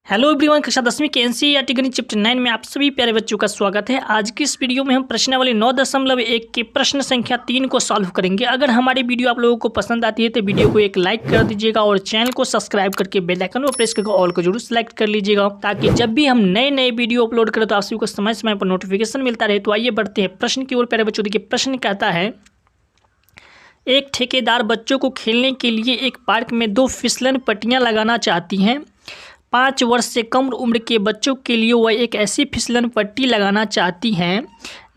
Hello everyone, कक्षा 10वीं के एनसीईआरटी गणित चैप्टर 9 में आप सभी प्यारे बच्चों का स्वागत है। आज की इस वीडियो में हम प्रश्नावली 9.1 के प्रश्न संख्या 3 को सॉल्व करेंगे। अगर हमारी वीडियो आप लोगों को पसंद आती है तो वीडियो को एक लाइक कर दीजिएगा और चैनल को सब्सक्राइब करके बेल आइकन को प्रेस करके ऑल को जरूर सेलेक्ट कर लीजिएगा, ताकि जब भी हम नए वीडियो अपलोड करें तो आप सभी को समय समय पर नोटिफिकेशन मिलता रहे। तो आइए बढ़ते हैं प्रश्न की ओर। प्यारे बच्चों, देखिए प्रश्न कहता है, एक ठेकेदार बच्चों को खेलने के लिए एक पार्क में 2 फिसलन पट्टियां लगाना चाहती हैं। 5 वर्ष से कम उम्र के बच्चों के लिए वह एक ऐसी फिसलन पट्टी लगाना चाहती हैं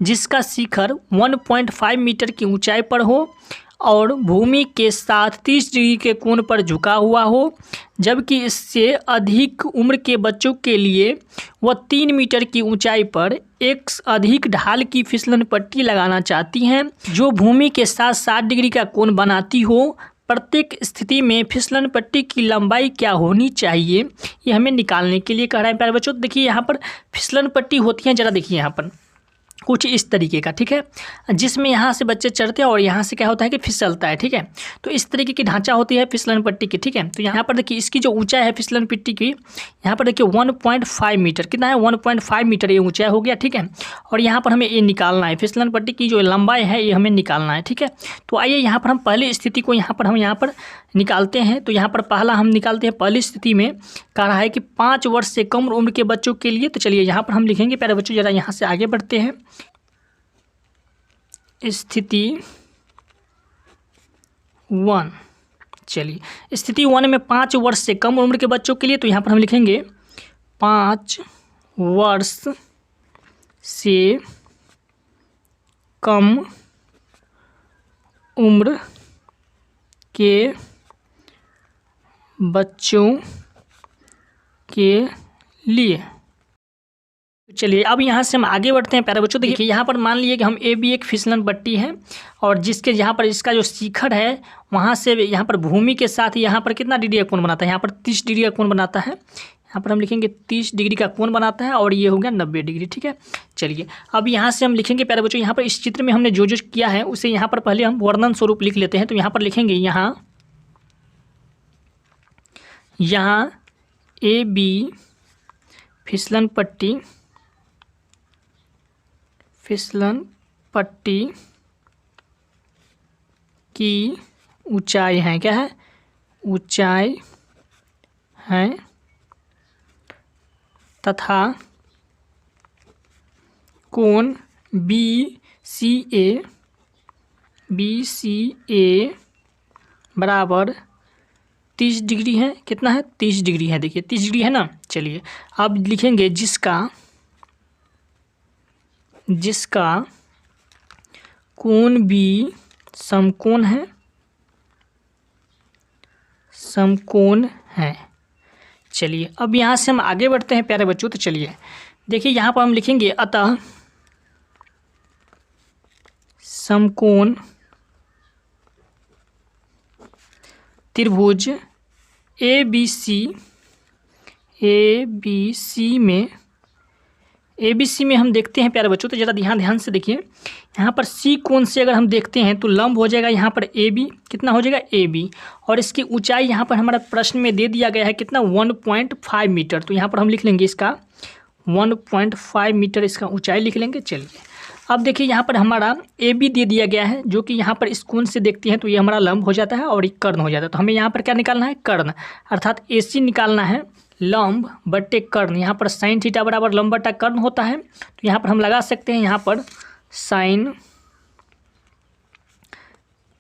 जिसका शिखर 1.5 मीटर की ऊंचाई पर हो और भूमि के साथ 30 डिग्री के कोण पर झुका हुआ हो, जबकि इससे अधिक उम्र के बच्चों के लिए वह 3 मीटर की ऊंचाई पर एक अधिक ढाल की फिसलन पट्टी लगाना चाहती हैं जो भूमि के साथ 60 डिग्री का कोण बनाती हो। प्रत्येक स्थिति में फिसलन पट्टी की लंबाई क्या होनी चाहिए, ये हमें निकालने के लिए कह रहा है। प्यारे बच्चों, देखिए यहाँ पर फिसलन पट्टी होती है, जरा देखिए यहाँ पर कुछ इस तरीके का, ठीक है, जिसमें यहाँ से बच्चे चढ़ते हैं और यहाँ से क्या होता है कि फिसलता है, ठीक है। तो इस तरीके की ढांचा होती है फिसलन पट्टी की, ठीक है। तो यहाँ पर देखिए इसकी जो ऊंचाई है फिसलन पट्टी की, यहाँ पर देखिए 1.5 मीटर, कितना है 1.5 मीटर ये ऊंचाई हो गया, ठीक है। और यहाँ पर हमें ये निकालना है, फिसलन पट्टी की जो लंबाई है ये हमें निकालना है, ठीक है। तो आइए यहाँ पर हम पहली स्थिति को यहाँ पर निकालते हैं। तो यहाँ पर पहला हम निकालते हैं, पहली स्थिति में कह रहा है कि 5 वर्ष से कम उम्र के बच्चों के लिए। तो चलिए यहाँ पर हम लिखेंगे, प्यारे बच्चों जरा यहाँ से आगे बढ़ते हैं। स्थिति 1, चलिए स्थिति 1 में 5 वर्ष से कम उम्र के बच्चों के लिए। तो यहाँ पर हम लिखेंगे 5 वर्ष से कम उम्र के बच्चों के लिए। चलिए अब यहाँ से हम आगे बढ़ते हैं। प्यारे बच्चों, देखिए यहाँ पर मान लीजिए कि हम ए भी एक फिसलन पट्टी है और जिसके यहाँ पर इसका जो शिखर है वहाँ से यहाँ पर भूमि के साथ यहाँ पर कितना डिग्री का कोण बनाता है, यहाँ पर 30 डिग्री का कोण बनाता है। यहाँ पर हम लिखेंगे 30 डिग्री का कोण बनाता है और ये हो गया 90 डिग्री, ठीक है। चलिए अब यहाँ से हम लिखेंगे, प्यारे बच्चों यहाँ पर इस चित्र में हमने जो किया है उसे यहाँ पर पहले हम वर्णन स्वरूप लिख लेते हैं। तो यहाँ पर लिखेंगे, यहाँ ए बी फिसलन पट्टी की ऊंचाई है, क्या है, ऊंचाई है तथा कोण बी सी ए बराबर 30 डिग्री है। कितना है, 30 डिग्री है, देखिए 30 डिग्री है ना। चलिए अब लिखेंगे जिसका कोण बी समकोण है। चलिए अब यहाँ से हम आगे बढ़ते हैं प्यारे बच्चों। तो चलिए देखिए यहाँ पर हम लिखेंगे, अतः समकोण त्रिभुज ए बी सी में हम देखते हैं प्यारे बच्चों। तो ज़रा ध्यान से देखिए, यहाँ पर सी कोण से अगर हम देखते हैं तो लंब हो जाएगा यहाँ पर ए बी, कितना हो जाएगा ए बी, और इसकी ऊंचाई यहाँ पर हमारा प्रश्न में दे दिया गया है कितना 1.5 मीटर। तो यहाँ पर हम लिख लेंगे इसका 1.5 मीटर इसका ऊंचाई लिख लेंगे। चलिए अब देखिए यहाँ पर हमारा ए बी दे दिया गया है, जो कि यहाँ पर इस कोण से देखते हैं तो ये हमारा लंब हो जाता है और एक कर्ण हो जाता है। तो हमें यहाँ पर क्या निकालना है, कर्ण, अर्थात ए सी निकालना है, लंब बट्टे कर्ण। यहाँ पर साइन थीटा बराबर लंब बट्टा कर्ण होता है। तो यहाँ पर हम लगा सकते हैं, यहाँ पर साइन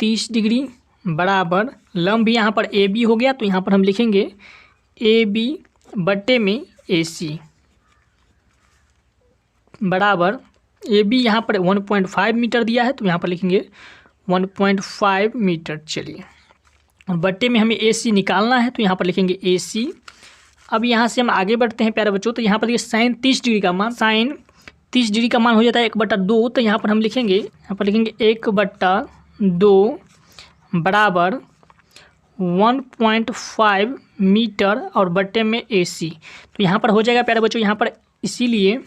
30 डिग्री बराबर लंब भी यहाँ पर ए बी हो गया। तो यहाँ पर हम लिखेंगे ए बी बट्टे में ए सी बराबर ए बी यहाँ पर 1.5 मीटर दिया है, तो यहाँ पर लिखेंगे 1.5 मीटर। चलिए और बट्टे में हमें ए सी निकालना है, तो यहाँ पर लिखेंगे ए सी। अब यहाँ से हम आगे बढ़ते हैं प्यारे बच्चों। तो यहाँ पर ये साइन 30 डिग्री का मान हो जाता है 1/2। तो यहाँ पर हम लिखेंगे, 1/2 बराबर 1.5 मीटर और बट्टे में ए सी। तो यहाँ पर हो जाएगा प्यारे बच्चों, यहाँ पर इसीलिए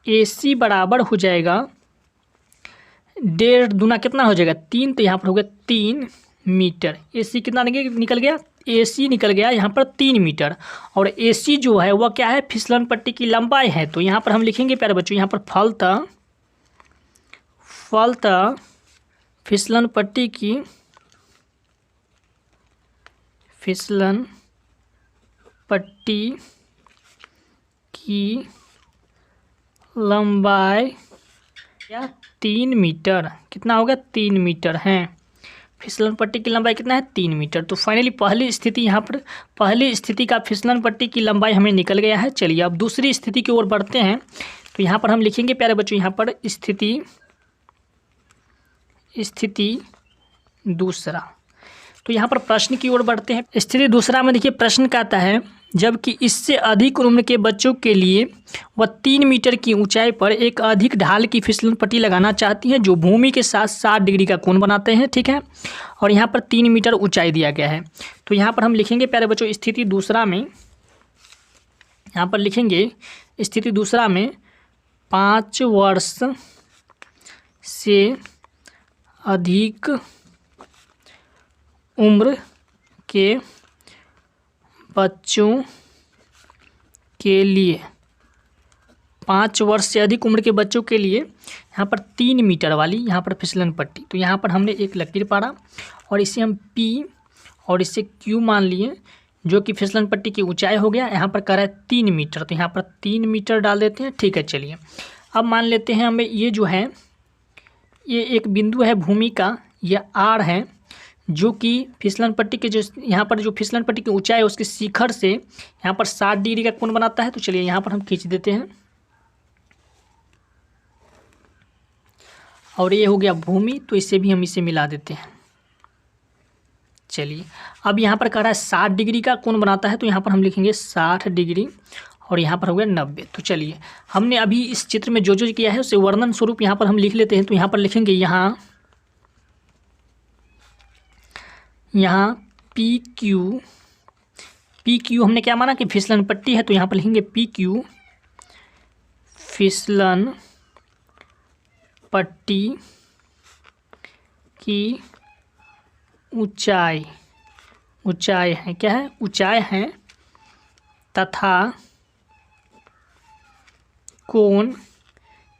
ए सी बराबर हो जाएगा 1.5 दूना कितना हो जाएगा 3। तो यहाँ पर हो गया 3 मीटर। ए सी कितना निकल गया AC निकल गया यहाँ पर 3 मीटर, और AC जो है वह क्या है, फिसलन पट्टी की लंबाई है। तो यहाँ पर हम लिखेंगे प्यारे बच्चों, यहाँ पर फलतः फिसलन पट्टी की लंबाई क्या 3 मीटर, कितना होगा 3 मीटर है। फिसलन पट्टी की लंबाई कितना है 3 मीटर। तो फाइनली पहली स्थिति का फिसलन पट्टी की लंबाई हमें निकल गया है। चलिए अब दूसरी स्थिति की ओर बढ़ते हैं। तो यहाँ पर हम लिखेंगे प्यारे बच्चों, यहाँ पर स्थिति दूसरा। तो यहाँ पर प्रश्न की ओर बढ़ते हैं। स्थिति दूसरा में देखिए प्रश्न का आता है, जबकि इससे अधिक उम्र के बच्चों के लिए वह 3 मीटर की ऊंचाई पर एक अधिक ढाल की फिसलन पट्टी लगाना चाहती है जो भूमि के साथ 60 डिग्री का कोण बनाते हैं, ठीक है। और यहाँ पर 3 मीटर ऊंचाई दिया गया है। तो यहाँ पर हम लिखेंगे प्यारे बच्चों, स्थिति दूसरा में, यहाँ पर लिखेंगे स्थिति दूसरा में 5 वर्ष से अधिक उम्र के बच्चों के लिए, 5 वर्ष से अधिक उम्र के बच्चों के लिए यहाँ पर 3 मीटर वाली यहाँ पर फिसलन पट्टी। तो यहाँ पर हमने एक लकीर पारा और इसे हम P और इसे Q मान लिए, जो कि फिसलन पट्टी की ऊंचाई हो गया। यहाँ पर कह रहा है 3 मीटर, तो यहाँ पर 3 मीटर डाल देते हैं, ठीक है। चलिए अब मान लेते हैं हमें ये जो है, ये एक बिंदु है भूमि का, यह R है, जो कि फिसलन पट्टी के जो यहाँ पर जो फिसलन पट्टी की ऊंचाई है उसके शिखर से यहाँ पर 60 डिग्री का कोण बनाता है। तो चलिए यहाँ पर हम खींच देते हैं, और ये हो गया भूमि, तो इसे भी हम इसे मिला देते हैं। चलिए अब यहाँ पर कह रहा है 60 डिग्री का कोण बनाता है, तो यहाँ पर हम लिखेंगे 60 डिग्री, और यहाँ पर हो गया 90। तो चलिए हमने अभी इस चित्र में जो जो किया है उसे वर्णन स्वरूप यहाँ पर हम लिख लेते हैं। तो यहाँ पर लिखेंगे यहाँ PQ हमने क्या माना कि फिसलन पट्टी है, तो यहाँ पर लिखेंगे PQ फिसलन पट्टी की ऊंचाई है, क्या है, ऊंचाई है, तथा कोण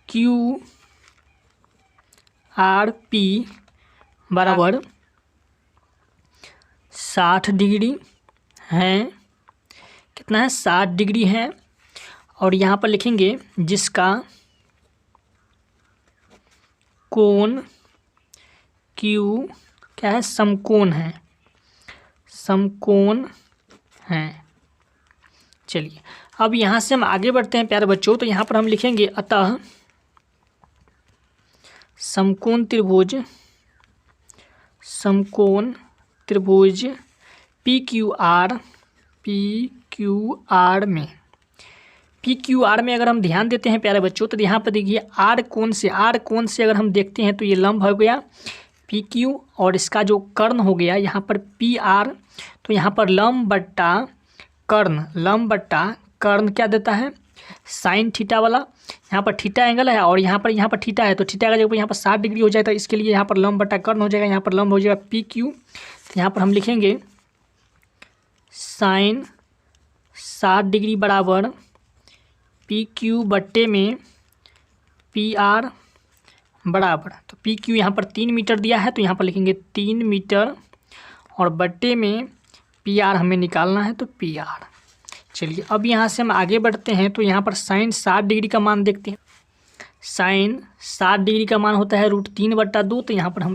QRP बराबर 60 डिग्री है, कितना है 60 डिग्री है। और यहाँ पर लिखेंगे जिसका कोण Q क्या है, समकोण है। चलिए अब यहाँ से हम आगे बढ़ते हैं प्यारे बच्चों। तो यहाँ पर हम लिखेंगे अतः समकोण त्रिभुज PQR में अगर हम ध्यान देते हैं प्यारे बच्चों, तो यहाँ पर देखिए R कोण से अगर हम देखते हैं तो ये लंब हो गया PQ, और इसका जो कर्ण हो गया यहाँ पर PR। तो यहाँ पर लंब बट्टा कर्ण क्या देता है, साइन थीटा वाला। यहाँ पर थीटा एंगल है और यहाँ पर थीटा है, तो थीटा का जगह यहाँ पर 60 डिग्री हो जाएगा, इसके लिए यहाँ पर लंब बट्टा कर्ण हो जाएगा, यहाँ पर लंब हो जाएगा PQ। तो यहाँ पर हम लिखेंगे साइन 60 डिग्री बराबर PQ बट्टे में PR बराबर, तो PQ यहाँ पर 3 मीटर दिया है, तो यहाँ पर लिखेंगे 3 मीटर, और बट्टे में PR हमें निकालना है, तो PR। चलिए अब यहाँ से हम आगे बढ़ते हैं। तो यहाँ पर साइन 60 डिग्री का मान देखते हैं। साइन 60 डिग्री का मान होता है √3/2, तो यहाँ पर हम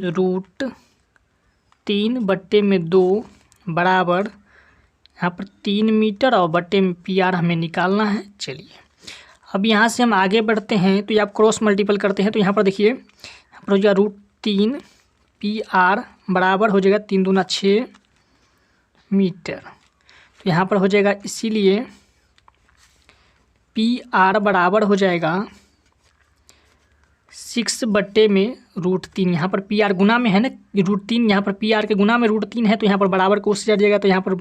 √3/2 बराबर यहाँ पर 3 मीटर, और बट्टे में PR हमें निकालना है। चलिए अब यहाँ से हम आगे बढ़ते हैं। तो ये आप क्रॉस मल्टीपल करते हैं, तो यहाँ पर देखिए यहाँ पर हो जाएगा √3 PR बराबर हो जाएगा 3 दूना 6 मीटर। तो यहाँ पर हो जाएगा, इसीलिए PR बराबर हो जाएगा 6/√3। यहाँ पर PR गुना में है ना √3, यहाँ पर PR के गुना में √3 है, तो यहाँ पर बराबर को उससे जाएगा, तो यहाँ पर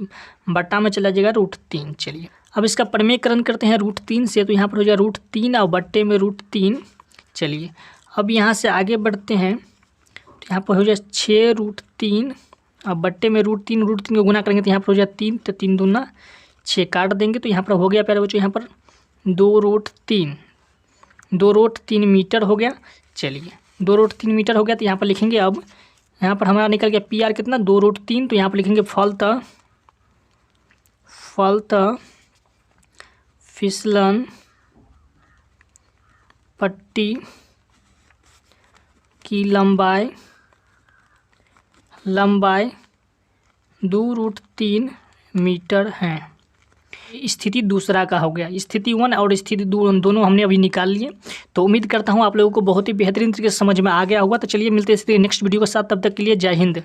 बट्टा में चला जाएगा √3। चलिए अब इसका प्रमेयकरण करते हैं √3 से। तो यहाँ पर हो जाएगा √3 और बट्टे में √3। चलिए अब यहाँ से आगे बढ़ते हैं। तो यहाँ पर हो जाए 6√3 अब बट्टे में √3 को गुना करेंगे तो यहाँ पर हो जाए 3, तो 3 दूना 6 काट देंगे तो यहाँ पर हो गया प्यारे बच्चों यहाँ पर 2√3 मीटर हो गया। चलिए 2√3 मीटर हो गया तो यहाँ पर लिखेंगे। अब यहाँ पर हमारा निकल गया PR कितना 2√3, तो यहाँ पर लिखेंगे फलतः फिसलन पट्टी की लंबाई 2√3 मीटर है। स्थिति दूसरा का हो गया। स्थिति 1 और स्थिति 2 दोनों हमने अभी निकाल लिए। तो उम्मीद करता हूँ आप लोगों को बहुत ही बेहतरीन तरीके से समझ में आ गया होगा। तो चलिए मिलते हैं इसी नेक्स्ट वीडियो के साथ, तब तक के लिए जय हिंद।